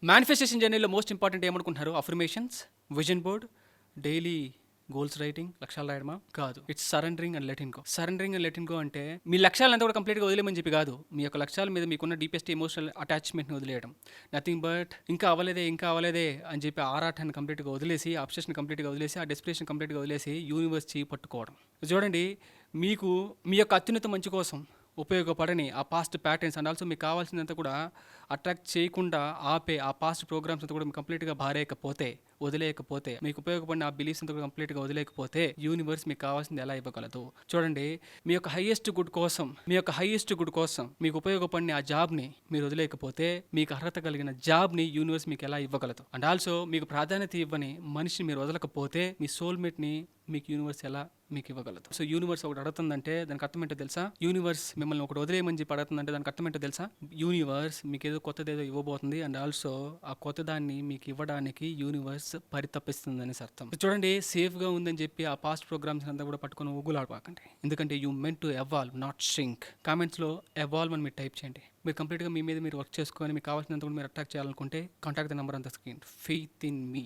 Manifestation జర్నీలో most important ఏమనుకుంటున్నారు? Affirmations, vision board, daily goals writing, లక్ష్యాలు రాయడమా? కాదు. It's surrendering and letting go. Surrendering and letting go అంటే మీ లక్ష్యాలంతా కూడా కంప్లీట్గా వదిలేమని చెప్పి కాదు. మీ యొక్క లక్ష్యాల మీద మీకున్న డీపెస్ట్ ఎమోషనల్ అటాచ్మెంట్ని వదిలేయడం. నథింగ్ బట్ ఇంకా అవ్వలేదే అని చెప్పి ఆరాటాన్ని కంప్లీట్గా వదిలేసి, ఆ అబ్సెషన్ కంప్లీట్గా వదిలేసి, ఆ డెస్పిరేషన్ కంప్లీట్గా వదిలేసి యూనివర్స్ చేయి పట్టుకోవడం. చూడండి, మీకు మీ యొక్క అత్యున్నత మంచి కోసం ఉపయోగపడని ఆ పాస్ట్ ప్యాటర్న్స్ అండ్ ఆల్సో మీకు కావాల్సినంత కూడా అట్రాక్ట్ చేయకుండా ఆపే ఆ పాస్ట్ ప్రోగ్రామ్స్ అంతా కూడా కంప్లీట్గా వదిలేయకపోతే, మీకు ఉపయోగపడిన ఆ బిలీఫ్స్ అంతా కూడా కంప్లీట్గా వదిలేకపోతే యూనివర్స్ మీకు కావాల్సింది ఎలా ఇవ్వగలదు? చూడండి, మీ యొక్క హైయెస్ట్ గుడ్ కోసం మీకు ఉపయోగపడిన ఆ జాబ్ని మీరు వదిలేకపోతే, మీకు అర్హత కలిగిన జాబ్ని యూనివర్స్ మీకు ఎలా ఇవ్వగలదు? అండ్ ఆల్సో మీకు ప్రాధాన్యత ఇవ్వని మనిషిని మీరు వదలకపోతే, మీ సోల్మేట్ని మీకు యూనివర్స్ ఎలా మీకు ఇవ్వగలదు? సో యూనివర్స్ ఒకటి అడుగుతుందంటే దానికి అర్థం ఏంటో తెలుసా? యూనివర్స్ మిమ్మల్ని ఒకటి వదిలేయమని చెప్పి అడుగుతుందంటే దానికి అర్థం ఏంటో తెలుసా? యూనివర్స్ మీకు ఏదో కొత్తదేదో ఇవ్వబోతుంది అండ్ ఆల్సో ఆ కొత్త దాన్ని మీకు ఇవ్వడానికి యూనివర్స్ పరితపిస్తుందని అర్థం. చూడండి, సేఫ్గా ఉందని చెప్పి ఆ పాస్ట్ ప్రోగ్రామ్స్ అంతా కూడా పట్టుకొని ఊగులాడపాకండి. ఎందుకంటే you meant to evolve, not shrink. కామెంట్స్లో ఎవాల్వ్ అని మీరు టైప్ చేయండి. మీరు కంప్లీట్గా మీ మీద మీరు వర్క్ చేసుకొని మీకు కావాల్సినంత కూడా మీరు అట్రాక్ట్ చేయాలనుకుంటే contact the number on the screen. Faith in me.